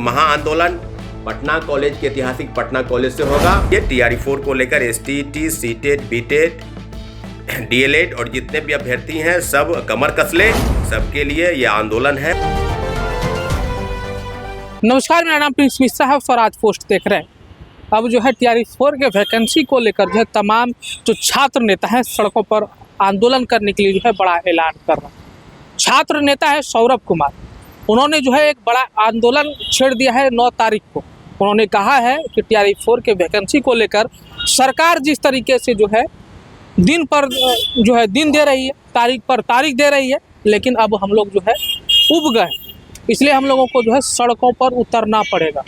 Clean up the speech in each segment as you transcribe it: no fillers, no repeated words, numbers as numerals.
महाआंदोलन Patna college के ऐतिहासिक Patna college से होगा। ये TRE 4 को लेकर STET, CTET, BTET, DLED और जितने भी अभ्यर्थी हैं सब कमर कस ले, सबके लिए ये आंदोलन है। नमस्कार, मेरा नाम प्रिंस मिश्रा है। स्वराज पोस्ट देख रहे हैं। अब जो है TRE 4 के वैकेंसी को लेकर जो है तमाम जो छात्र नेता हैं सड़कों पर आंदोलन करने के लिए जो है बड़ा ऐलान कर रहा है। छात्र नेता है सौरभ कुमार, उन्होंने जो है एक बड़ा आंदोलन छेड़ दिया है 9 तारीख को। उन्होंने कहा है कि TRE 4 के वैकेंसी को लेकर सरकार जिस तरीके से जो है दिन पर जो है दिन दे रही है, तारीख पर तारीख दे रही है, लेकिन अब हम लोग जो है उब गए, इसलिए हम लोगों को जो है सड़कों पर उतरना पड़ेगा।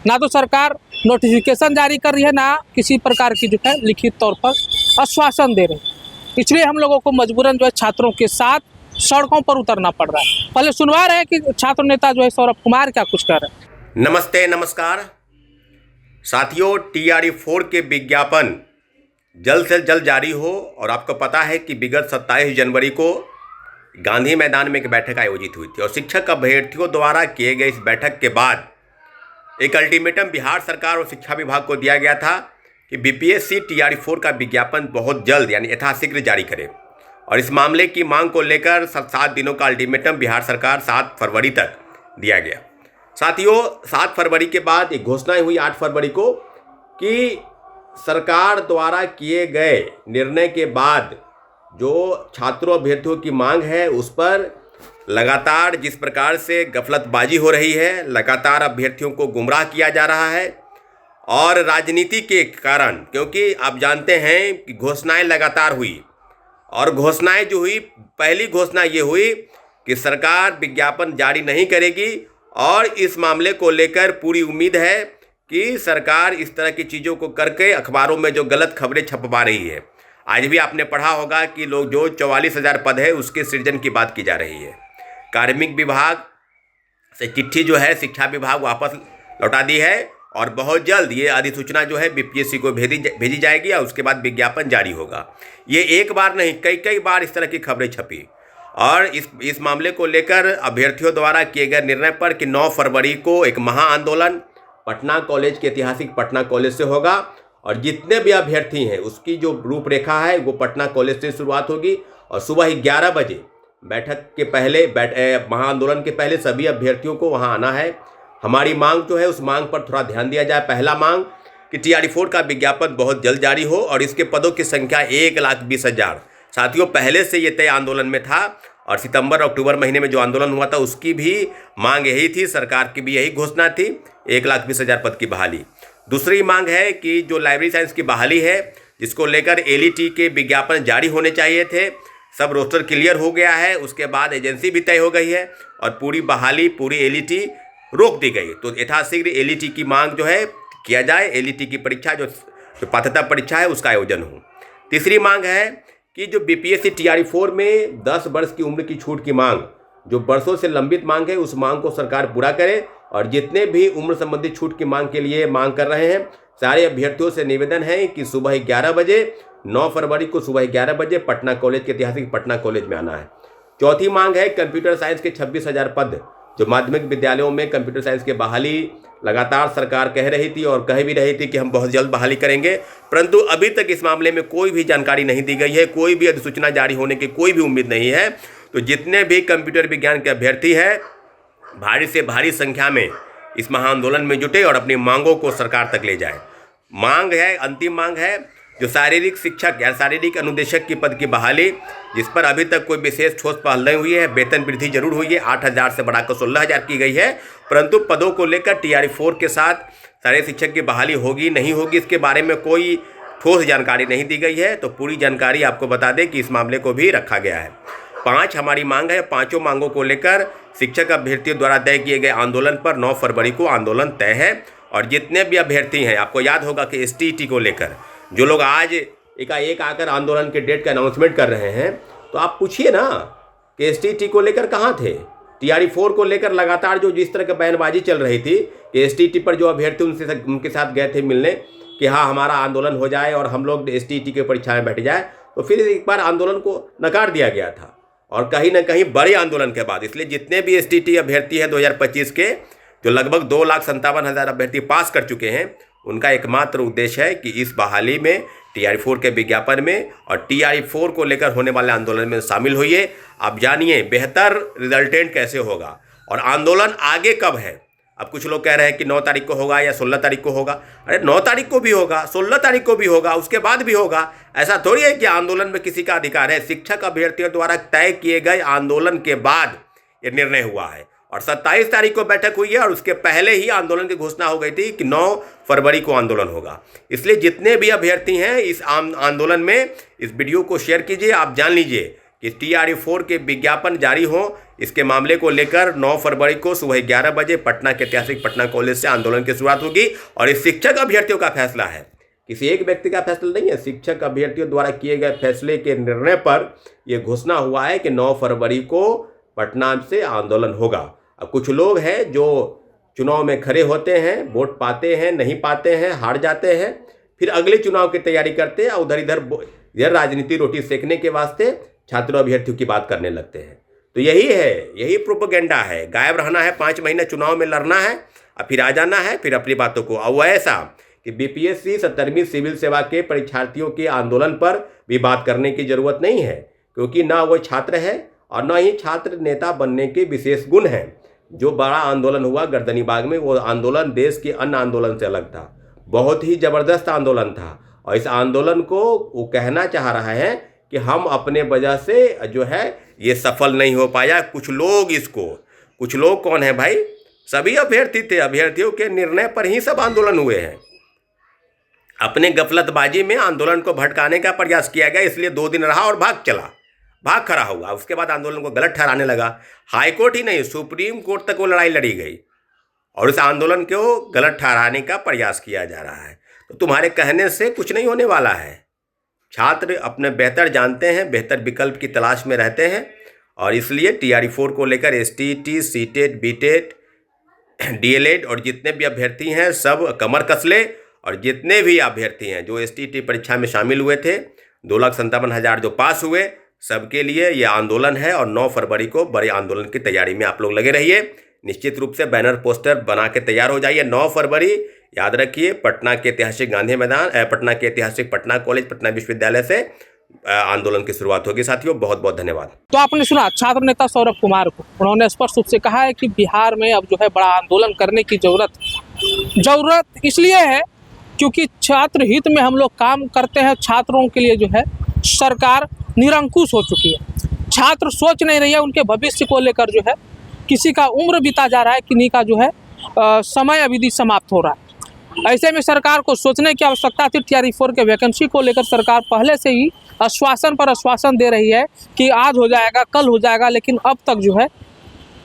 ना तो सरकार नोटिफिकेशन जारी कर रही है, ना किसी प्रकार की जो है लिखित तौर पर आश्वासन दे रही है, इसलिए हम लोगों को मजबूरन जो है छात्रों के साथ सड़कों पर उतरना पड़ रहा है। पहले सुनवा रहे हैं कि छात्र नेता जो है सौरभ कुमार क्या कुछ कर रहे हैं। नमस्ते, नमस्कार साथियों। TRE 4 के विज्ञापन जल्द से जल्द जारी हो। और आपको पता है कि विगत 27 जनवरी को गांधी मैदान में एक बैठक आयोजित हुई थी और शिक्षक अभ्यर्थियों द्वारा किए गए इस बैठक के बाद एक अल्टीमेटम बिहार सरकार और शिक्षा विभाग को दिया गया था कि BPSC TRE 4 का विज्ञापन बहुत जल्द यानी यथाशीघ्र जारी करे। और इस मामले की मांग को लेकर 7 दिनों का अल्टीमेटम बिहार सरकार 7 फरवरी तक दिया गया। साथियों, 7 फरवरी के बाद एक घोषणा हुई 8 फरवरी को कि सरकार द्वारा किए गए निर्णय के बाद जो छात्रों अभ्यर्थियों की मांग है उस पर लगातार जिस प्रकार से गफलतबाजी हो रही है, लगातार अभ्यर्थियों को गुमराह किया जा रहा है। और राजनीति के कारण, क्योंकि आप जानते हैं कि घोषणाएं लगातार हुई और घोषणाएं जो हुई, पहली घोषणा ये हुई कि सरकार विज्ञापन जारी नहीं करेगी और इस मामले को लेकर पूरी उम्मीद है कि सरकार इस तरह की चीज़ों को करके अखबारों में जो गलत खबरें छपवा रही है। आज भी आपने पढ़ा होगा कि लोग जो 44,000 पद है उसके सृजन की बात की जा रही है। कार्मिक विभाग से चिट्ठी जो है शिक्षा विभाग वापस लौटा दी है और बहुत जल्द ये अधिसूचना जो है BPSC को भेजी जाएगी और उसके बाद विज्ञापन जारी होगा। ये एक बार नहीं, कई बार इस तरह की खबरें छपी। और इस मामले को लेकर अभ्यर्थियों द्वारा किए गए निर्णय पर कि 9 फरवरी को एक महाआंदोलन पटना कॉलेज के ऐतिहासिक पटना कॉलेज से होगा और जितने भी अभ्यर्थी हैं उसकी जो रूपरेखा है वो पटना कॉलेज से शुरुआत होगी। और सुबह ही 11 बजे बैठक के पहले महाआंदोलन के पहले सभी अभ्यर्थियों को वहाँ आना है। हमारी मांग जो है उस मांग पर थोड़ा ध्यान दिया जाए। पहला मांग कि TRE 4 का विज्ञापन बहुत जल्द जारी हो और इसके पदों की संख्या 1,20,000। साथियों, पहले से ये तय आंदोलन में था और सितंबर अक्टूबर महीने में जो आंदोलन हुआ था उसकी भी मांग यही थी, सरकार की भी यही घोषणा थी, 1,20,000 पद की बहाली। दूसरी मांग है कि जो लाइब्रेरी साइंस की बहाली है जिसको लेकर LET के विज्ञापन जारी होने चाहिए थे, सब रोस्टर क्लियर हो गया है, उसके बाद एजेंसी भी तय हो गई है और पूरी बहाली पूरी LET रोक दी गई। तो यथाशीघ्र LET की मांग जो है किया जाए, LET की परीक्षा जो पात्रता परीक्षा है उसका आयोजन हो। तीसरी मांग है कि जो BPSC TRE 4 में 10 वर्ष की उम्र की छूट की मांग, जो वर्षों से लंबित मांग है, उस मांग को सरकार पूरा करे। और जितने भी उम्र संबंधी छूट की मांग के लिए मांग कर रहे हैं, सारे अभ्यर्थियों से निवेदन है कि सुबह 11 बजे 9 फरवरी को सुबह 11 बजे पटना कॉलेज के ऐतिहासिक पटना कॉलेज में आना है। चौथी मांग है कंप्यूटर साइंस के 26,000 पद, जो माध्यमिक विद्यालयों में कंप्यूटर साइंस की बहाली लगातार सरकार कह रही थी और कह भी रही थी कि हम बहुत जल्द बहाली करेंगे, परंतु अभी तक इस मामले में कोई भी जानकारी नहीं दी गई है, कोई भी अधिसूचना जारी होने की कोई भी उम्मीद नहीं है। तो जितने भी कंप्यूटर विज्ञान के अभ्यर्थी हैं भारी से भारी संख्या में इस महाआंदोलन में जुटे और अपनी मांगों को सरकार तक ले जाए। मांग है, अंतिम मांग है जो शारीरिक शिक्षक या शारीरिक अनुदेशक की पद की बहाली, जिस पर अभी तक कोई विशेष ठोस पहल नहीं हुई है। वेतन वृद्धि जरूर हुई है, 8,000 से बढ़ाकर 16,000 की गई है, परंतु पदों को लेकर TRE 4 के साथ शारीरिक शिक्षक की बहाली होगी नहीं होगी इसके बारे में कोई ठोस जानकारी नहीं दी गई है। तो पूरी जानकारी आपको बता दें कि इस मामले को भी रखा गया है। 5 हमारी मांग है। पाँचों मांगों को लेकर शिक्षक अभ्यर्थियों द्वारा तय किए गए आंदोलन पर 9 फरवरी को आंदोलन तय है। और जितने भी अभ्यर्थी हैं, आपको याद होगा कि STET को लेकर जो लोग आज एकाएक आकर आंदोलन के डेट का अनाउंसमेंट कर रहे हैं, तो आप पूछिए ना कि STET को लेकर कहाँ थे। TRE 4 को लेकर लगातार जो जिस तरह की बयानबाजी चल रही थी कि STET पर जो अभ्यर्थी उनके साथ गए थे मिलने कि हाँ हमारा आंदोलन हो जाए और हम लोग STET की परीक्षा में बैठ जाए, तो फिर एक बार आंदोलन को नकार दिया गया था। और कहीं ना कहीं बड़े आंदोलन के बाद, इसलिए जितने भी STET अभ्यर्थी हैं 2025 के, जो लगभग 2,57,000 अभ्यर्थी पास कर चुके हैं, उनका एकमात्र उद्देश्य है कि इस बहाली में TRE-4 के विज्ञापन में और TRE-4 को लेकर होने वाले आंदोलन में शामिल होइए। आप जानिए बेहतर रिजल्टेंट कैसे होगा और आंदोलन आगे कब है। अब कुछ लोग कह रहे हैं कि 9 तारीख को होगा या 16 तारीख को होगा। अरे 9 तारीख को भी होगा, 16 तारीख को भी होगा, उसके बाद भी होगा। ऐसा थोड़ी है कि आंदोलन में किसी का अधिकार है। शिक्षक अभ्यर्थियों द्वारा तय किए गए आंदोलन के बाद ये निर्णय हुआ है और 27 तारीख को बैठक हुई है और उसके पहले ही आंदोलन की घोषणा हो गई थी कि 9 फरवरी को आंदोलन होगा। इसलिए जितने भी अभ्यर्थी हैं इस आंदोलन में, इस वीडियो को शेयर कीजिए। आप जान लीजिए कि TRE-4 के विज्ञापन जारी हो, इसके मामले को लेकर 9 फरवरी को सुबह 11 बजे पटना के ऐतिहासिक पटना कॉलेज से आंदोलन की शुरुआत होगी। और इस शिक्षक अभ्यर्थियों का फैसला है, किसी एक व्यक्ति का फैसला नहीं है। शिक्षक अभ्यर्थियों द्वारा किए गए फैसले के निर्णय पर यह घोषणा हुआ है कि 9 फरवरी को पटना से आंदोलन होगा। अब कुछ लोग हैं जो चुनाव में खड़े होते हैं, वोट पाते हैं, नहीं पाते हैं, हार जाते हैं, फिर अगले चुनाव की तैयारी करते हैं और इधर राजनीति रोटी सेकने के वास्ते छात्रों अभ्यर्थियों की बात करने लगते हैं। तो यही है, यही प्रोपेगेंडा है। गायब रहना है, 5 महीने चुनाव में लड़ना है और फिर आ जाना है, फिर अपनी बातों को। और ऐसा कि BPSC 17वीं सिविल सेवा के परीक्षार्थियों के आंदोलन पर भी बात करने की जरूरत नहीं है, क्योंकि ना वो छात्र है और न ही छात्र नेता बनने के विशेष गुण हैं। जो बड़ा आंदोलन हुआ गर्दनीबाग में, वो आंदोलन देश के अन्य आंदोलन से अलग था, बहुत ही ज़बरदस्त आंदोलन था। और इस आंदोलन को वो कहना चाह रहा है कि हम अपने वजह से जो है ये सफल नहीं हो पाया। कुछ लोग कौन है भाई? सभी अभ्यर्थी थे, अभ्यर्थियों के निर्णय पर ही सब आंदोलन हुए हैं। अपने गफलतबाजी में आंदोलन को भटकाने का प्रयास किया गया, इसलिए 2 दिन रहा और भाग खड़ा हुआ। उसके बाद आंदोलन को गलत ठहराने लगा। हाईकोर्ट ही नहीं, सुप्रीम कोर्ट तक वो लड़ाई लड़ी गई और इस आंदोलन को गलत ठहराने का प्रयास किया जा रहा है। तो तुम्हारे कहने से कुछ नहीं होने वाला है। छात्र अपने बेहतर जानते हैं, बेहतर विकल्प की तलाश में रहते हैं और इसलिए TRE-4 को लेकर STET, CTET, BTET, DLED और जितने भी अभ्यर्थी हैं सब कमर कस ले। और जितने भी अभ्यर्थी हैं जो STET परीक्षा में शामिल हुए थे, 2,57,000 जो पास हुए, सबके लिए ये आंदोलन है। और 9 फरवरी को बड़े आंदोलन की तैयारी में आप लोग लगे रहिए। निश्चित रूप से बैनर पोस्टर बना के तैयार हो जाइए। 9 फरवरी याद रखिए, पटना के ऐतिहासिक गांधी मैदान, पटना के ऐतिहासिक पटना कॉलेज, पटना विश्वविद्यालय से आंदोलन की शुरुआत होगी। साथियों बहुत बहुत धन्यवाद। तो आपने सुना छात्र नेता सौरभ कुमार को, उन्होंने स्पष्ट रूप से कहा है कि बिहार में अब जो है बड़ा आंदोलन करने की जरूरत इसलिए है क्योंकि छात्र हित में हम लोग काम करते हैं। छात्रों के लिए जो है सरकार निरंकुश हो चुकी है। छात्र सोच नहीं रही है उनके भविष्य को लेकर। जो है किसी का उम्र बीता जा रहा है, किन्हीं का जो है समय अवधि समाप्त हो रहा है। ऐसे में सरकार को सोचने की आवश्यकता थी। TRE-4 के वैकेंसी को लेकर सरकार पहले से ही आश्वासन पर आश्वासन दे रही है कि आज हो जाएगा, कल हो जाएगा, लेकिन अब तक जो है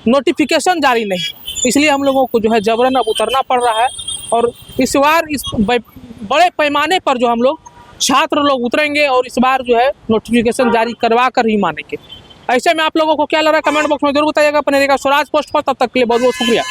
नोटिफिकेशन जारी नहीं। इसलिए हम लोगों को जो है जबरन अब उतरना पड़ रहा है और इस बार इस बड़े पैमाने पर जो हम लोग छात्र लोग उतरेंगे और इस बार जो है नोटिफिकेशन जारी करवा कर ही मानेंगे। ऐसे में आप लोगों को क्या लग रहा है कमेंट बॉक्स में जरूर बताइएगा। अपने स्वराज पोस्ट पर, तब तक के लिए बहुत बहुत शुक्रिया।